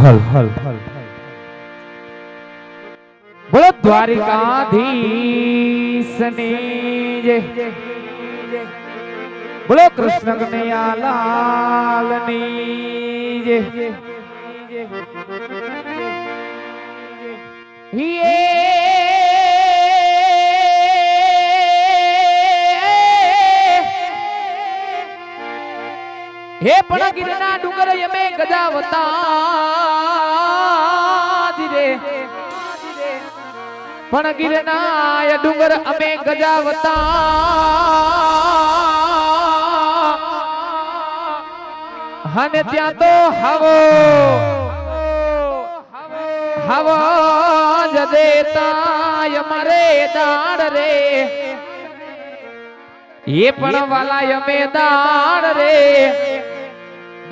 હલ હલ હલ બોલો દ્વારિકાધીશની જય, બોલો કૃષ્ણ કનૈયા લાલની જય। હે પણ ગિરના ડુંગર યમે ગજાવતા રે, પણ ગિરના ડુંગર અમે ગજાવતા અને ત્યાં તો હવો હવો જ દેતા અમારે દાડ રે, એ પણ વાલા અમે દાડ રે,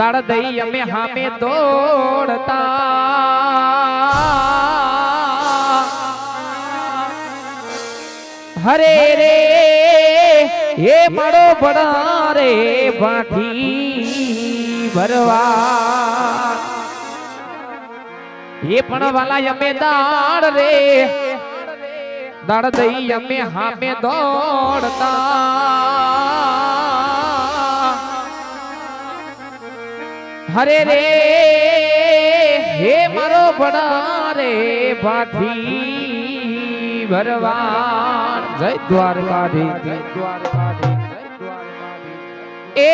દાડ દઈ અમે હામે તોડતા હરે રે એ મારો બડા રે ભાઠી ભરવા, એ પણ વાલા અમે દાડ રે, દાડ દઈ અમે હામે દોડતા હરે રે હે મારો બડા રે ભાઠી ભરવાન। જય દ્વારકાધીશ, જય દ્વારકાધીશ, જય દ્વારકાધીશ। એ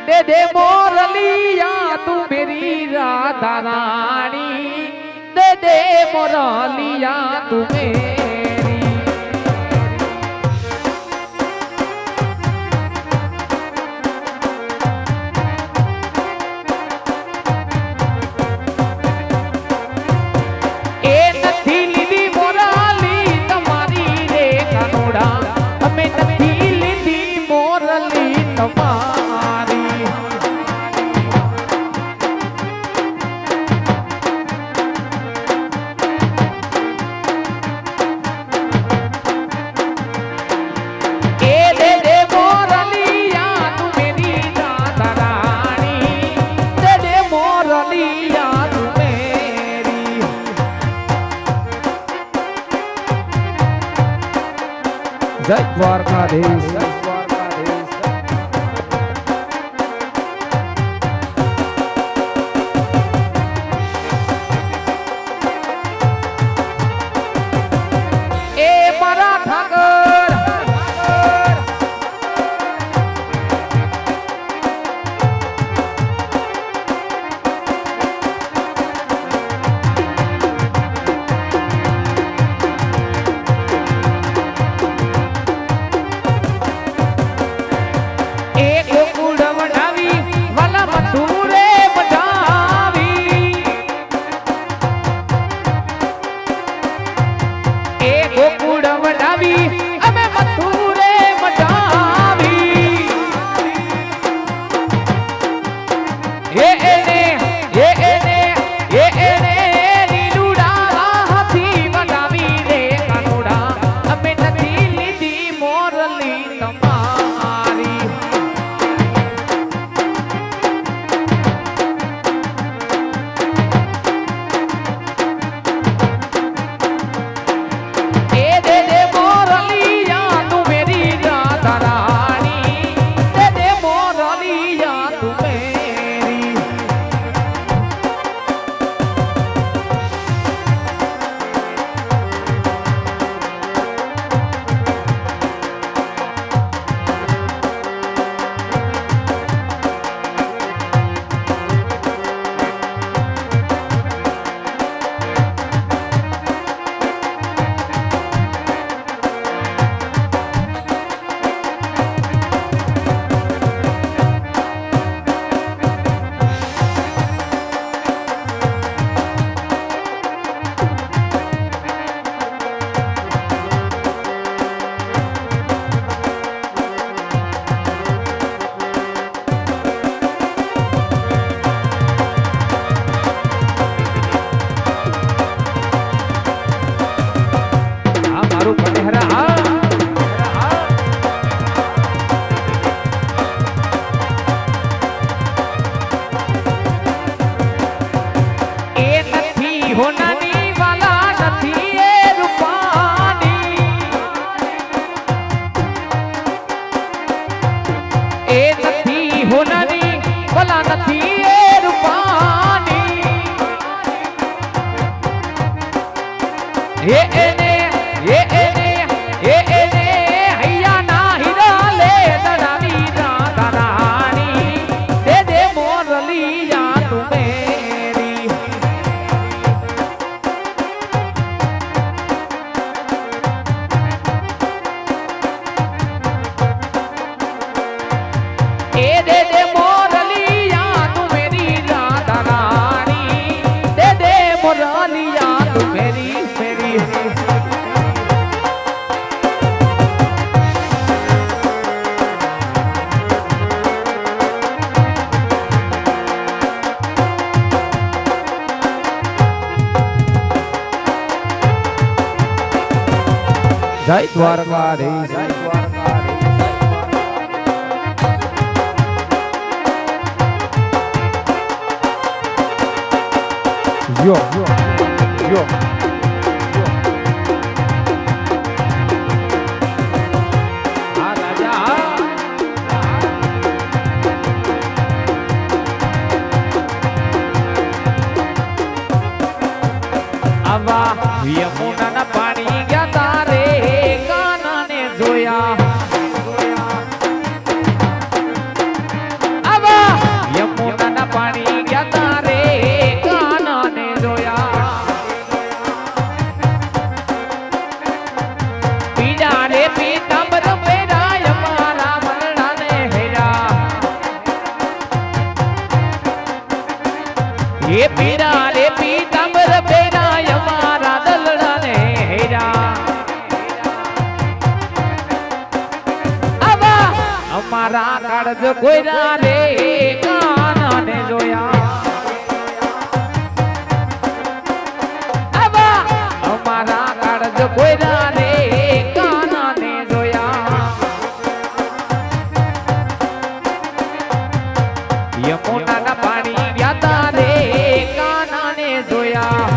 દે દે મોરલિયા તું મેરી રાધા રાણી, દે દે મોરલિયા તું મેરી, અમે નથી લીધી મોરલી તમારી, એ દે દે મોરલિયા તું મેરી રાધા રાણી, દે દે મોરલિયા તું મેરી, જય દ્વારકાધીશ, જય દ્વારકાધીશ। એ મારા ઠાકર એ એને હૈયા ના હીરા લે દડાવી રાધા રાણી દે દે મોરલિયા તું મેરી એ દે દે મોરલિયા તું મેરી રાધા રાણી દે દે મોરલિયા તું મેરી મેરી જય દ્વારકાધીશ જય દ્વારકાધીશ યો આ રાજા આવા યમુનાના પાણી ગયા તારે કાનાને જોયા આવા યમુનાના પાણી ગયા તારે કાનાને જોયા પીડા રે પીતાંબર પહેરાય મારા મનડાને હેરા એ પીડા રે પીતાંબર પહેરાય મારા દલડાને હેરા આવા અમારા કાળજ કોઈરા રે કાનાને જોયા આવા અમારા કાળજ કોઈરા રે કાનાને જોયા યમુનાના પાણી ગયા તારે કાનાને જોયા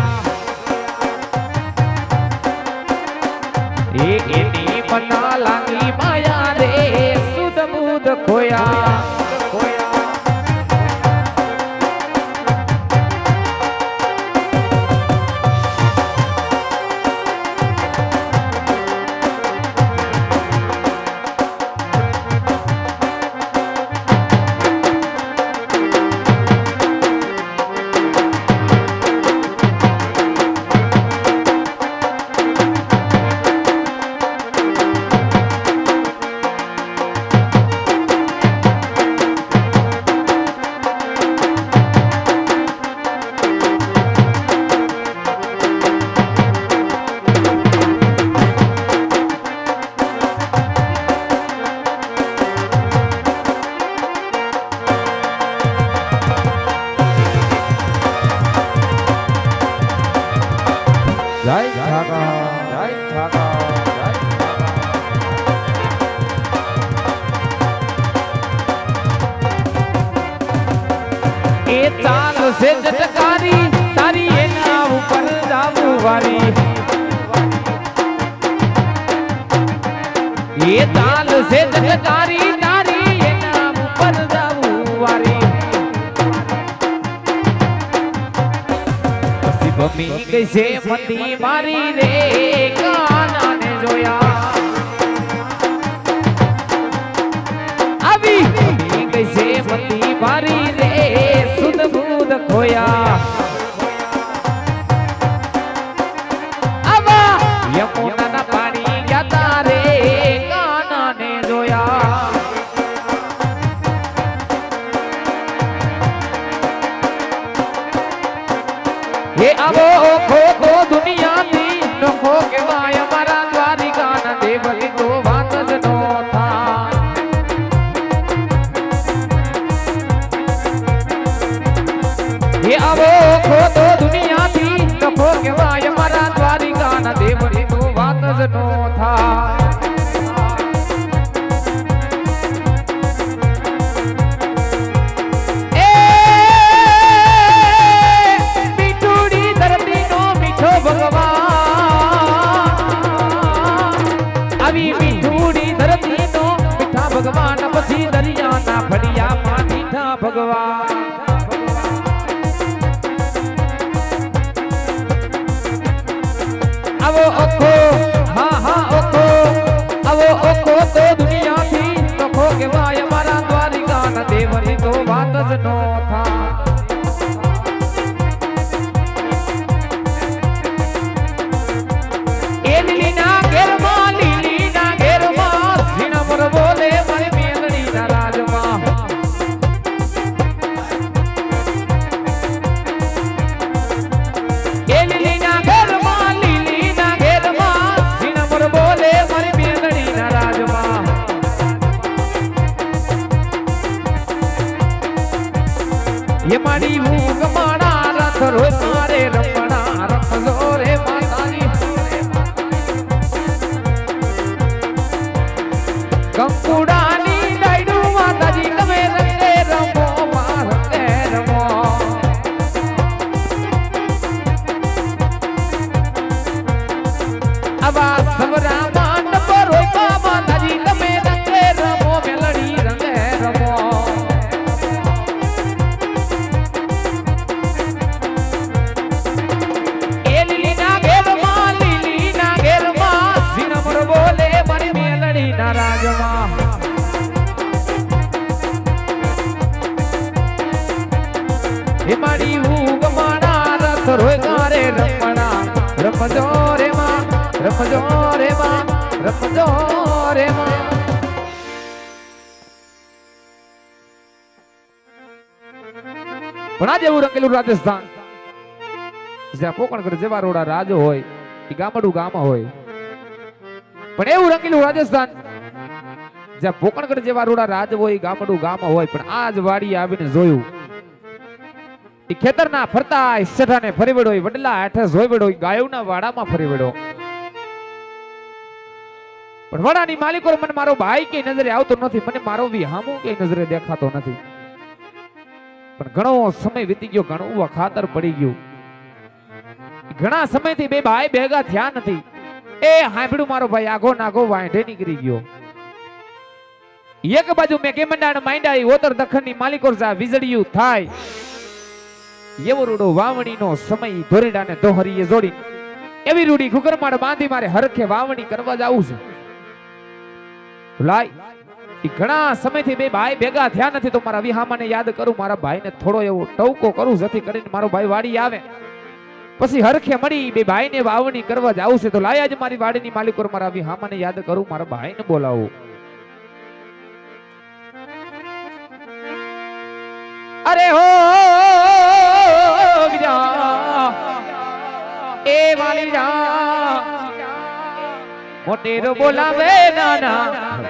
એની મના લાગી માયા રે સુધ બુધ ખોયા જય ઠાકર જય ઠાકર એ ચાલ સે જટકારી તારી એના ઉપર જાવું વારી એ ચાલ સે જટકારી તારી એના ઉપર જાવું વારી બમી ગઈ છે મતી મારી રે કાનાને જોયા આવી બમી ગઈ છે મતી મારી રે સુધ બુધ ખોયા આવા યમુનાના પાણી ગયા તારે કાનાને જોયા ये आवो खो खो दुनिया थी नखो के वाया मारा द्वारिका न देवली तो बात ज नो था ये आवो खो तो दुनिया थी नखो के वाया मारा द्वारिका न देवली तो बात ज नो था भगवान पसी दरिया ना फड़िया माटी था भगवान आवो अखो हा સવરા માંડ પર રોકા માતાજી તમે રંગે રમો મેલડી રંગે રમો એ લીલીના ઘેરમાં સિનમર બોલે મારી મેલડી ના રાજમાં એ મારી ઉગમાના રથ રોય રે રમણા રમજો રે માં રમજો રે માં રમજો રે માં ઘણા જેવું રંગેલું રાજસ્થાન જ્યાં પોકણગઢ જેવા રોડા રાજ હોય એ ગામડું ગામ હોય પણ એવું રંગેલું રાજસ્થાન જ્યાં પોકણગઢ જેવા રોડા રાજ હોય ગામડું ગામ હોય પણ આજ વાડી આવીને જોયું ખેતરના ફરતા શેઠાને ફરી વેડો વડલા હેઠે જોઈ વેડો ગાયોના વાડામાં ફરી વેડો પણ વાડાની માલિકો મને મારો ભાઈ કે નજરે આવતો નથી મને મારો વિહામો કે નજરે દેખાતો નથી પણ ઘણો સમય વીતી ગયો ઘણું વખાતર પડી ગયું ઘણા સમયથી બે ભાઈ ભેગા થયા નથી એ હાંભળું મારો ભાઈ આગો નાગો વાંઢે નીકળી ગયો એક બાજુ મેં કેમંડાણ માંડાઈ ઓતર દખણની માલિકો વીજળિયું થાય એવો રૂડો વાવણીનો સમય ધોરીડાને દોહરીએ જોડી એવી રૂડી ઘુગરમાડ બાંધી મારે હરખે વાવણી કરવા જાવું છે લાય ઘણા સમયથી બે ભાઈ ભેગા થયા નથી તો મારા વિહામાને યાદ કરું મારા ભાઈને થોડો એવો ટવકો કરું જેથી કરીને મારો ભાઈ વાડી આવે પછી હરખે મળી બે ભાઈને વાવણી કરવા જાવું છે તો લાય આજ મારી વાડીની માલિકો મારા વિહામાને યાદ કરું મારા ભાઈને બોલાવું અરે હો એ વાલીરા મોટેરો બોલાવે નાના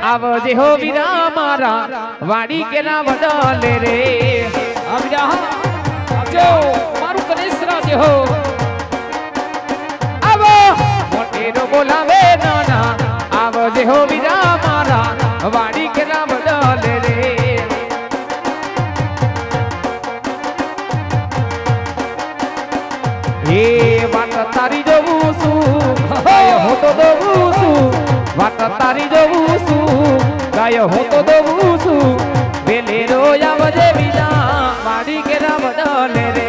આવજે હો વીરા મારા વાડી કેરા વડલે રે આવજા આવજો મારું કનેશ રાજે હો આવો મોટેરો બોલાવે નાના આવજે હો વીરા મારા વાડી કેરા વડલે રે એ વાત તારી જોઉં છું ગાય હો તો દઉં છું વાત તારી જોઉં છું ગાય હો તો દઉં છું વેલે રોયા વજે બીજા વાડી કેરા બદલે રે